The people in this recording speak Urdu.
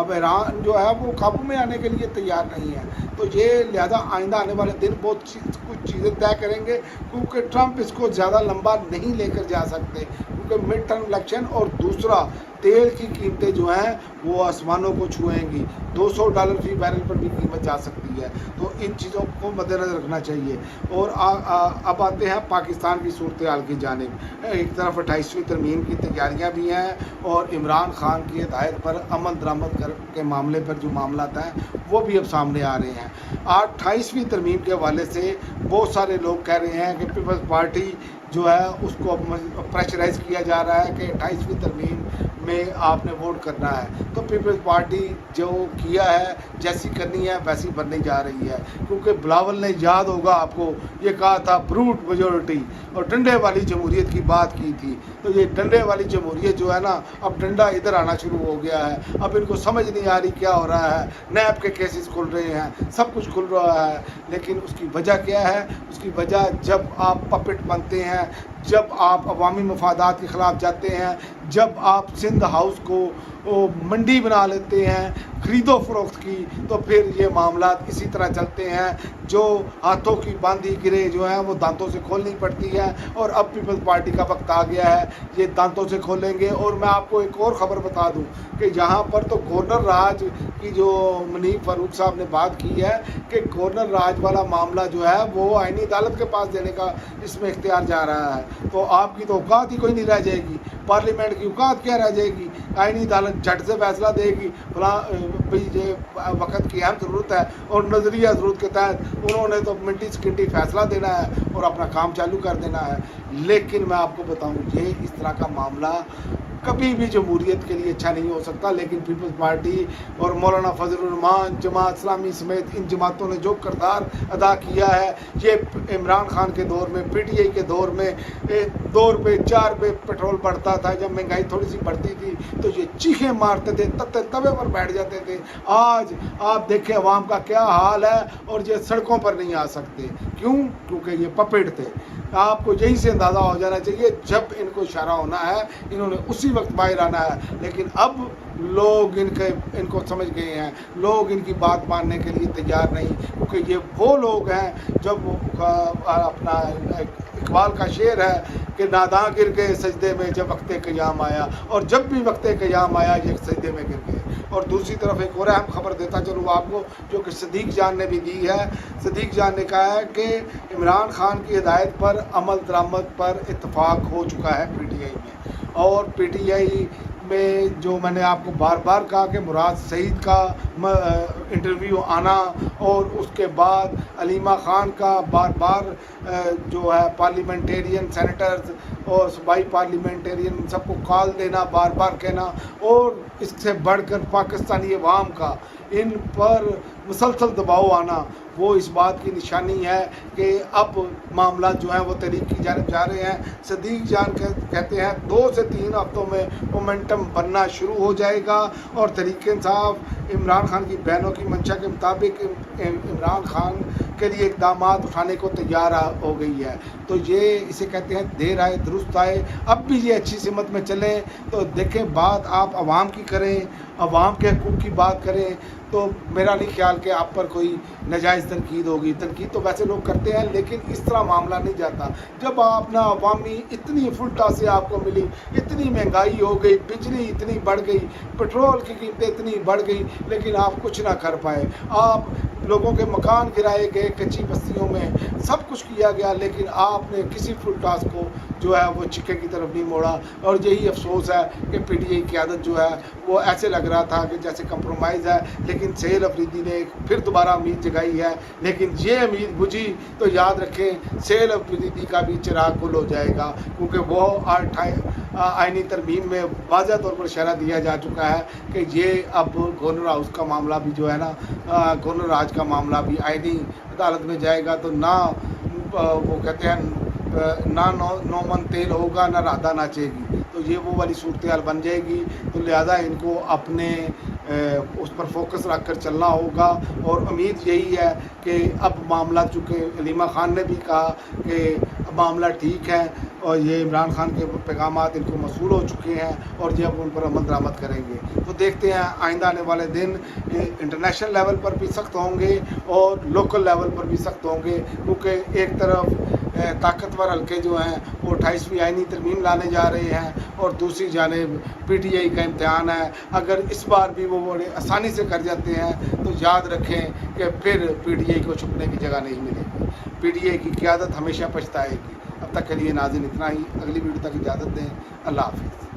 اب ایران جو ہے وہ قابو میں آنے کے لیے تیار نہیں ہے. تو یہ لہذا آئندہ آنے والے دن بہت کچھ چیزیں طے کریں گے، کیونکہ ٹرمپ اس کو زیادہ لمبا نہیں لے کر جا سکتے، کیونکہ مڈ ٹرم الیکشن، اور دوسرا تیل کی قیمتیں جو ہیں وہ آسمانوں کو چھوئیں گی، $200 فی بیرل پر بھی قیمت جا سکتی ہے. تو ان چیزوں کو مد نظر رکھنا چاہیے. اور اب آتے ہیں پاکستان کی صورتحال کی جانب. ایک طرف 28ویں ترمیم کی تیاریاں بھی ہیں، اور عمران خان کی ہدایت پر عمل درآمد کے معاملے پر جو معاملات ہیں وہ بھی اب سامنے آ رہے ہیں. 28ویں ترمیم کے حوالے سے بہت سارے لوگ کہہ رہے ہیں کہ پیپلز پارٹی جو ہے اس کو پریشرائز کیا جا رہا ہے کہ 28ویں ترمیم میں آپ نے ووٹ کرنا ہے. تو پیپلز پارٹی جو کیا ہے، جیسی کرنی ہے ویسی بننے جا رہی ہے، کیونکہ بلاول نے یاد ہوگا آپ کو یہ کہا تھا بروٹ میجورٹی، اور ڈنڈے والی جمہوریت کی بات کی تھی. تو یہ ڈنڈے والی جمہوریت جو ہے نا، اب ڈنڈا ادھر آنا شروع ہو گیا ہے. اب ان کو سمجھ نہیں آ رہی کیا ہو رہا ہے. نیب کے کیسز کھل رہے ہیں، سب کچھ کھل رہا ہے، لیکن اس کی وجہ کیا ہے؟ اس کی وجہ جب آپ پپٹ بنتے ہیں، جب آپ عوامی مفادات کے خلاف جاتے ہیں، جب آپ سندھ ہاؤس کو منڈی بنا لیتے ہیں خرید و فروخت کی، تو پھر یہ معاملات اسی طرح چلتے ہیں. جو ہاتھوں کی باندھی گرے جو ہیں وہ دانتوں سے کھولنی پڑتی ہے، اور اب پیپلز پارٹی کا وقت آ گیا ہے یہ دانتوں سے کھولیں گے. اور میں آپ کو ایک اور خبر بتا دوں کہ یہاں پر تو گورنر راج کی جو منیب فاروق صاحب نے بات کی ہے کہ گورنر راج والا معاملہ جو ہے وہ آئینی عدالت کے پاس دینے کا اس میں اختیار جا رہا ہے. تو آپ کی تو اوقات ہی کوئی نہیں رہ جائے گی، پارلیمنٹ کی اوقات کیا رہ جائے گی؟ آئینی عدالت جھٹ سے فیصلہ دے گی فلاں بھئی یہ وقت کی اہم ضرورت ہے، اور نظریہ ضرورت کے تحت انہوں نے تو منٹی سیکنڈی فیصلہ دینا ہے اور اپنا کام چالو کر دینا ہے. لیکن میں آپ کو بتاؤں یہ اس طرح کا معاملہ کبھی بھی جمہوریت کے لیے اچھا نہیں ہو سکتا. لیکن پیپلز پارٹی اور مولانا فضل الرحمان، جماعت اسلامی سمیت ان جماعتوں نے جو کردار ادا کیا ہے، یہ عمران خان کے دور میں، پی ٹی آئی کے دور میں 2 روپے 4 روپے پیٹرول بڑھتا تھا، جب مہنگائی تھوڑی سی بڑھتی تھی تو یہ چیخیں مارتے تھے، توے پر بیٹھ جاتے تھے. آج آپ دیکھیں عوام کا کیا حال ہے، اور یہ سڑکوں پر نہیں آ سکتے. کیوں؟ کیونکہ یہ پپیٹ تھے. آپ کو یہی سے اندازہ ہو جانا چاہیے جب ان کو اشارہ ہونا ہے انہوں نے اسی وقت باہر آنا ہے. لیکن اب لوگ ان کو سمجھ گئے ہیں، لوگ ان کی بات ماننے کے لیے تیار نہیں، کیونکہ یہ وہ لوگ ہیں جب اپنا اقبال کا شعر ہے کہ ناداں گر گئے سجدے میں جب وقت قیام آیا، اور جب بھی وقت قیام آیا یہ سجدے میں گر گئے. اور دوسری طرف ایک اور اہم خبر دیتا چلوں آپ کو، جو کہ صدیق جان نے بھی دی ہے. صدیق جان نے کہا ہے کہ عمران خان کی ہدایت پر عمل درآمد پر اتفاق ہو چکا ہے پی ٹی آئی میں. اور پی ٹی آئی میں جو میں نے آپ کو بار بار کہا کہ مراد سعید کا انٹرویو آنا، اور اس کے بعد علیمہ خان کا بار بار جو ہے پارلیمنٹیرین سینیٹرز اور صوبائی پارلیمنٹیرین سب کو کال دینا، بار بار کہنا، اور اس سے بڑھ کر پاکستانی عوام کا ان پر مسلسل دباؤ آنا، وہ اس بات کی نشانی ہے کہ اب معاملات جو ہیں وہ تحریک کی جانب جا رہے ہیں. صدیق جان کہتے ہیں 2 سے 3 ہفتوں میں مومنٹم بننا شروع ہو جائے گا، اور تحریک انصاف عمران خان کی بہنوں کی منشا کے مطابق عمران خان کے لیے اقدامات اٹھانے کو تیار ہو گئی ہے. تو یہ اسے کہتے ہیں دیر آئے درست آئے. اب بھی یہ اچھی سمت میں چلیں تو دیکھیں بات آپ عوام کی کریں، عوام کے حقوق کی بات کریں، تو میرا نہیں خیال کہ آپ پر کوئی ناجائز تنقید ہوگی. تنقید تو ویسے لوگ کرتے ہیں، لیکن اس طرح معاملہ نہیں جاتا. جب آپ نا عوامی اتنی فلٹا سے آپ کو ملی، اتنی مہنگائی ہو گئی، بجلی اتنی بڑھ گئی، پیٹرول کی قیمتیں اتنی بڑھ گئی، لیکن آپ کچھ نہ کر پائے. آپ لوگوں کے مکان گرائے گئے کچی بستیوں میں، سب کچھ کیا گیا، لیکن آپ نے کسی فلٹاس کو جو ہے وہ چکے کی طرف نہیں موڑا. اور یہی افسوس ہے کہ پی ٹی آئی قیادت جو ہے وہ ایسے لگ رہا تھا کہ جیسے کمپرومائز ہے، لیکن سہیل افریدی نے پھر دوبارہ امید جگائی ہے. لیکن یہ امید بجھی تو یاد رکھیں سہیل افریدی کا بھی چراغ گل ہو جائے گا، کیونکہ وہ آئینی ترمیم میں واضح طور پر اشارہ دیا جا چکا ہے کہ یہ اب گورنر ہاؤس کا معاملہ بھی جو ہے نا، گورنر راج کا معاملہ بھی آئینی عدالت میں جائے گا. تو نہ وہ کہتے ہیں نہ 9 من تیل ہوگا، نہ رادہ ناچے گی. تو یہ وہ والی صورتحال بن جائے گی. تو لہذا ان کو اپنے اس پر فوکس رکھ کر چلنا ہوگا. اور امید یہی ہے کہ اب معاملہ، چونکہ علیمہ خان نے بھی کہا کہ معاملہ ٹھیک ہے اور یہ عمران خان کے پیغامات ان کو موصول ہو چکے ہیں اور یہ اب ان پر عمل درآمد کریں گے. تو دیکھتے ہیں آئندہ آنے والے دن انٹرنیشنل لیول پر بھی سخت ہوں گے اور لوکل لیول پر بھی سخت ہوں گے، کیونکہ ایک طرف طاقتور حلقے جو ہیں وہ 28ویں آئینی ترمیم لانے جا رہے ہیں اور دوسری جانب پی ٹی آئی کا امتحان ہے. اگر اس بار بھی وہ بڑے آسانی سے کر جاتے ہیں تو یاد رکھیں کہ پھر پی ٹی آئی کو چھپنے کی جگہ نہیں ملے گی. پی ٹی آئی کی قیادت ہمیشہ پچھتائے گی. اب تک کے لیے ناظرین اتنا ہی. اگلی ویڈیو تک اجازت دیں. اللہ حافظ.